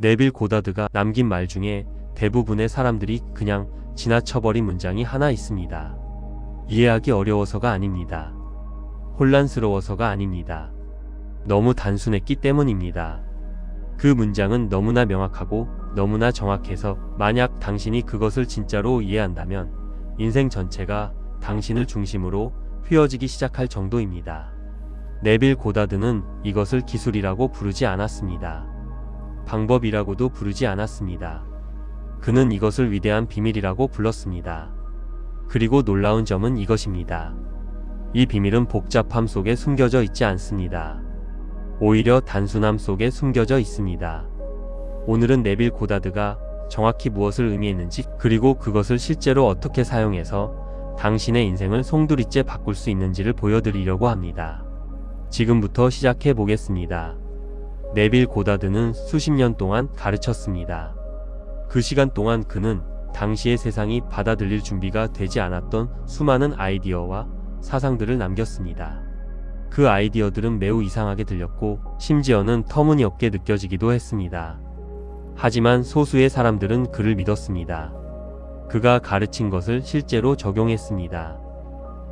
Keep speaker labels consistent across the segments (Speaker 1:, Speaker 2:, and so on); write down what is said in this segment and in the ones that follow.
Speaker 1: 네빌 고다드가 남긴 말 중에 대부분의 사람들이 그냥 지나쳐버린 문장이 하나 있습니다. 이해하기 어려워서가 아닙니다. 혼란스러워서가 아닙니다. 너무 단순했기 때문입니다. 그 문장은 너무나 명확하고 너무나 정확해서 만약 당신이 그것을 진짜로 이해한다면 인생 전체가 당신을 중심으로 휘어지기 시작할 정도입니다. 네빌 고다드는 이것을 기술이라고 부르지 않았습니다. 방법이라고도 부르지 않았습니다. 그는 이것을 위대한 비밀이라고 불렀습니다. 그리고 놀라운 점은 이것입니다. 이 비밀은 복잡함 속에 숨겨져 있지 않습니다. 오히려 단순함 속에 숨겨져 있습니다. 오늘은 네빌 고다드가 정확히 무엇을 의미했는지, 그리고 그것을 실제로 어떻게 사용해서 당신의 인생을 송두리째 바꿀 수 있는지를 보여드리려고 합니다. 지금부터 시작해 보겠습니다. 네빌 고다드는 수십 년 동안 가르쳤습니다. 그 시간 동안 그는 당시의 세상이 받아들일 준비가 되지 않았던 수많은 아이디어와 사상들을 남겼습니다. 그 아이디어들은 매우 이상하게 들렸고 심지어는 터무니없게 느껴지기도 했습니다. 하지만 소수의 사람들은 그를 믿었습니다. 그가 가르친 것을 실제로 적용했습니다.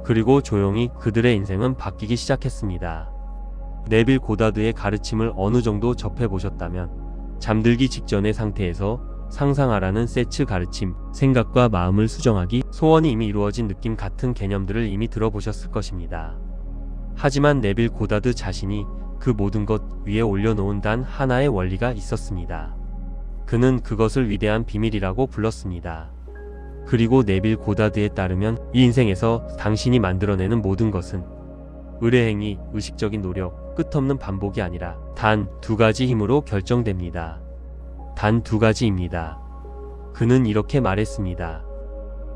Speaker 1: 그리고 조용히 그들의 인생은 바뀌기 시작했습니다. 네빌 고다드의 가르침을 어느 정도 접해보셨다면 잠들기 직전의 상태에서 상상하라는 세츠 가르침, 생각과 마음을 수정하기, 소원이 이미 이루어진 느낌 같은 개념들을 이미 들어보셨을 것입니다. 하지만 네빌 고다드 자신이 그 모든 것 위에 올려놓은 단 하나의 원리가 있었습니다. 그는 그것을 위대한 비밀이라고 불렀습니다. 그리고 네빌 고다드에 따르면 이 인생에서 당신이 만들어내는 모든 것은 의뢰행위, 의식적인 노력, 끝없는 반복이 아니라 단 두 가지 힘으로 결정됩니다. 단 두 가지입니다. 그는 이렇게 말했습니다.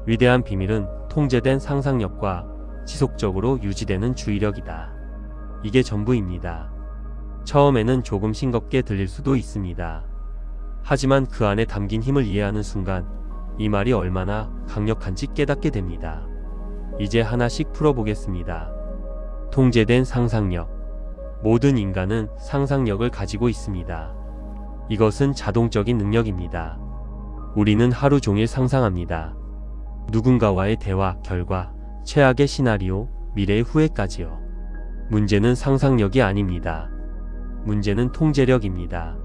Speaker 1: 위대한 비밀은 통제된 상상력과 지속적으로 유지되는 주의력이다. 이게 전부입니다. 처음에는 조금 싱겁게 들릴 수도 있습니다. 하지만 그 안에 담긴 힘을 이해하는 순간 이 말이 얼마나 강력한지 깨닫게 됩니다. 이제 하나씩 풀어보겠습니다. 통제된 상상력. 모든 인간은 상상력을 가지고 있습니다. 이것은 자동적인 능력입니다. 우리는 하루 종일 상상합니다. 누군가와의 대화, 결과, 최악의 시나리오, 미래의 후회까지요. 문제는 상상력이 아닙니다. 문제는 통제력입니다.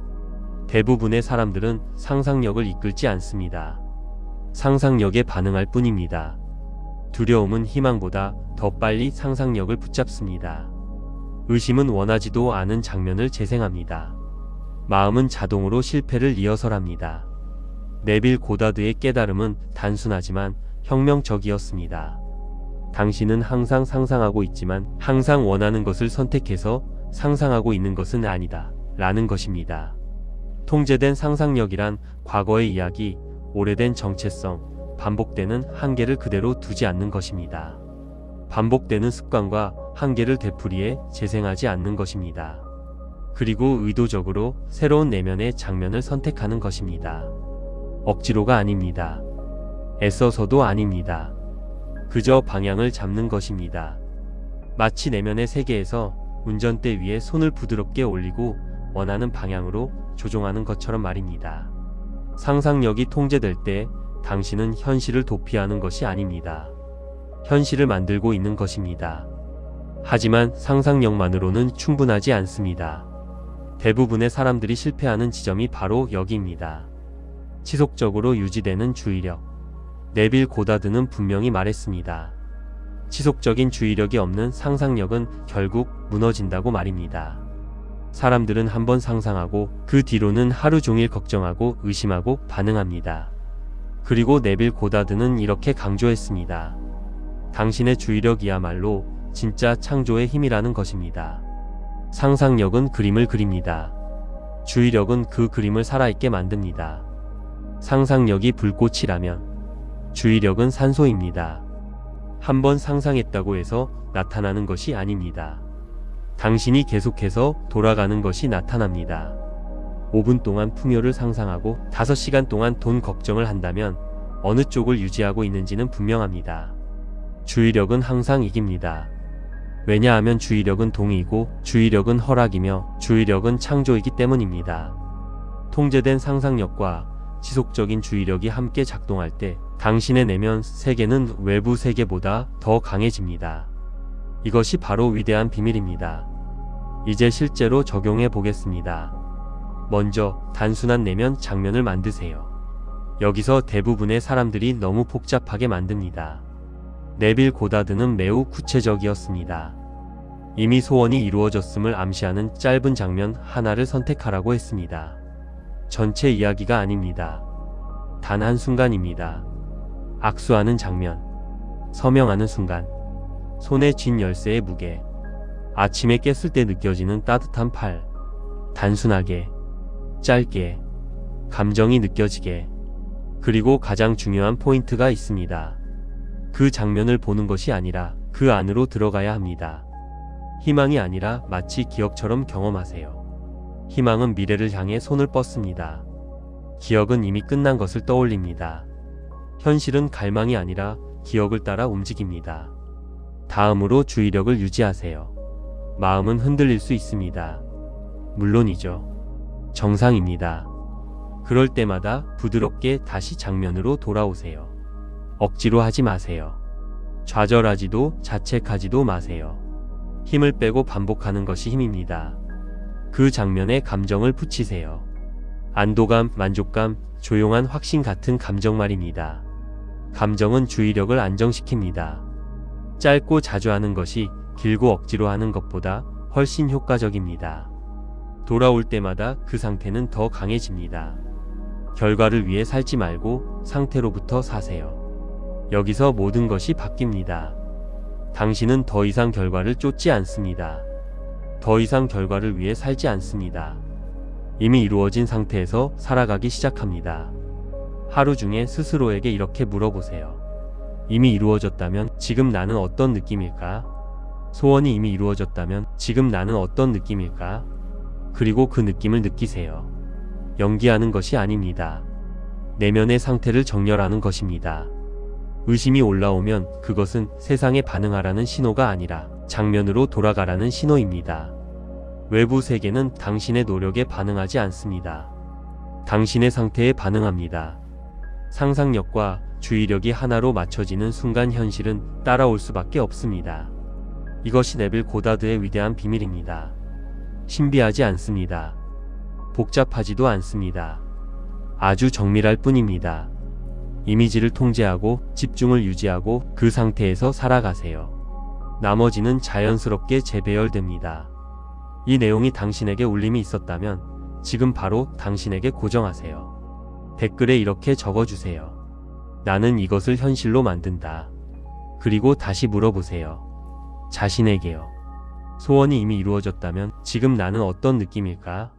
Speaker 1: 대부분의 사람들은 상상력을 이끌지 않습니다. 상상력에 반응할 뿐입니다. 두려움은 희망보다 더 빨리 상상력을 붙잡습니다. 의심은 원하지도 않은 장면을 재생합니다. 마음은 자동으로 실패를 리허설합니다. 네빌 고다드의 깨달음은 단순하지만 혁명적이었습니다. 당신은 항상 상상하고 있지만 항상 원하는 것을 선택해서 상상하고 있는 것은 아니다 라는 것입니다. 통제된 상상력이란 과거의 이야기, 오래된 정체성, 반복되는 한계를 그대로 두지 않는 것입니다. 반복되는 습관과 한계를 되풀이해 재생하지 않는 것입니다. 그리고 의도적으로 새로운 내면의 장면을 선택하는 것입니다. 억지로가 아닙니다. 애써서도 아닙니다. 그저 방향을 잡는 것입니다. 마치 내면의 세계에서 운전대 위에 손을 부드럽게 올리고 원하는 방향으로 조종하는 것처럼 말입니다. 상상력이 통제될 때 당신은 현실을 도피하는 것이 아닙니다. 현실을 만들고 있는 것입니다. 하지만 상상력만으로는 충분하지 않습니다. 대부분의 사람들이 실패하는 지점이 바로 여기입니다. 지속적으로 유지되는 주의력. 네빌 고다드는 분명히 말했습니다. 지속적인 주의력이 없는 상상력은 결국 무너진다고 말입니다. 사람들은 한번 상상하고 그 뒤로는 하루 종일 걱정하고 의심하고 반응합니다. 그리고 네빌 고다드는 이렇게 강조했습니다. 당신의 주의력이야말로 진짜 창조의 힘이라는 것입니다. 상상력은 그림을 그립니다. 주의력은 그 그림을 살아있게 만듭니다. 상상력이 불꽃이라면 주의력은 산소입니다. 한번 상상했다고 해서 나타나는 것이 아닙니다. 당신이 계속해서 돌아가는 것이 나타납니다. 5분 동안 풍요를 상상하고 5시간 동안 돈 걱정을 한다면 어느 쪽을 유지하고 있는지는 분명합니다. 주의력은 항상 이깁니다. 왜냐하면 주의력은 동의이고 주의력은 허락이며 주의력은 창조이기 때문입니다. 통제된 상상력과 지속적인 주의력이 함께 작동할 때 당신의 내면 세계는 외부 세계보다 더 강해집니다. 이것이 바로 위대한 비밀입니다. 이제 실제로 적용해 보겠습니다. 먼저 단순한 내면 장면을 만드세요. 여기서 대부분의 사람들이 너무 복잡하게 만듭니다. 네빌 고다드는 매우 구체적이었습니다. 이미 소원이 이루어졌음을 암시하는 짧은 장면 하나를 선택하라고 했습니다. 전체 이야기가 아닙니다. 단 한순간입니다. 악수하는 장면, 서명하는 순간, 손에 쥔 열쇠의 무게, 아침에 깼을 때 느껴지는 따뜻한 팔, 단순하게, 짧게, 감정이 느껴지게. 그리고 가장 중요한 포인트가 있습니다. 그 장면을 보는 것이 아니라 그 안으로 들어가야 합니다. 희망이 아니라 마치 기억처럼 경험하세요. 희망은 미래를 향해 손을 뻗습니다. 기억은 이미 끝난 것을 떠올립니다. 현실은 갈망이 아니라 기억을 따라 움직입니다. 다음으로 주의력을 유지하세요. 마음은 흔들릴 수 있습니다. 물론이죠. 정상입니다. 그럴 때마다 부드럽게 다시 장면으로 돌아오세요. 억지로 하지 마세요. 좌절하지도 자책하지도 마세요. 힘을 빼고 반복하는 것이 힘입니다. 그 장면에 감정을 붙이세요. 안도감, 만족감, 조용한 확신 같은 감정 말입니다. 감정은 주의력을 안정시킵니다. 짧고 자주 하는 것이 길고 억지로 하는 것보다 훨씬 효과적입니다. 돌아올 때마다 그 상태는 더 강해집니다. 결과를 위해 살지 말고 상태로부터 사세요. 여기서 모든 것이 바뀝니다. 당신은 더 이상 결과를 쫓지 않습니다. 더 이상 결과를 위해 살지 않습니다. 이미 이루어진 상태에서 살아가기 시작합니다. 하루 중에 스스로에게 이렇게 물어보세요. 이미 이루어졌다면 지금 나는 어떤 느낌일까? 소원이 이미 이루어졌다면 지금 나는 어떤 느낌일까? 그리고 그 느낌을 느끼세요. 연기하는 것이 아닙니다. 내면의 상태를 정렬하는 것입니다. 의심이 올라오면 그것은 세상에 반응하라는 신호가 아니라 장면으로 돌아가라는 신호입니다. 외부 세계는 당신의 노력에 반응하지 않습니다. 당신의 상태에 반응합니다. 상상력과 주의력이 하나로 맞춰지는 순간 현실은 따라올 수밖에 없습니다. 이것이 네빌 고다드의 위대한 비밀입니다. 신비하지 않습니다. 복잡하지도 않습니다. 아주 정밀할 뿐입니다. 이미지를 통제하고 집중을 유지하고 그 상태에서 살아가세요. 나머지는 자연스럽게 재배열됩니다. 이 내용이 당신에게 울림이 있었다면 지금 바로 당신에게 고정하세요. 댓글에 이렇게 적어주세요. 나는 이것을 현실로 만든다. 그리고 다시 물어보세요. 자신에게요. 소원이 이미 이루어졌다면 지금 나는 어떤 느낌일까?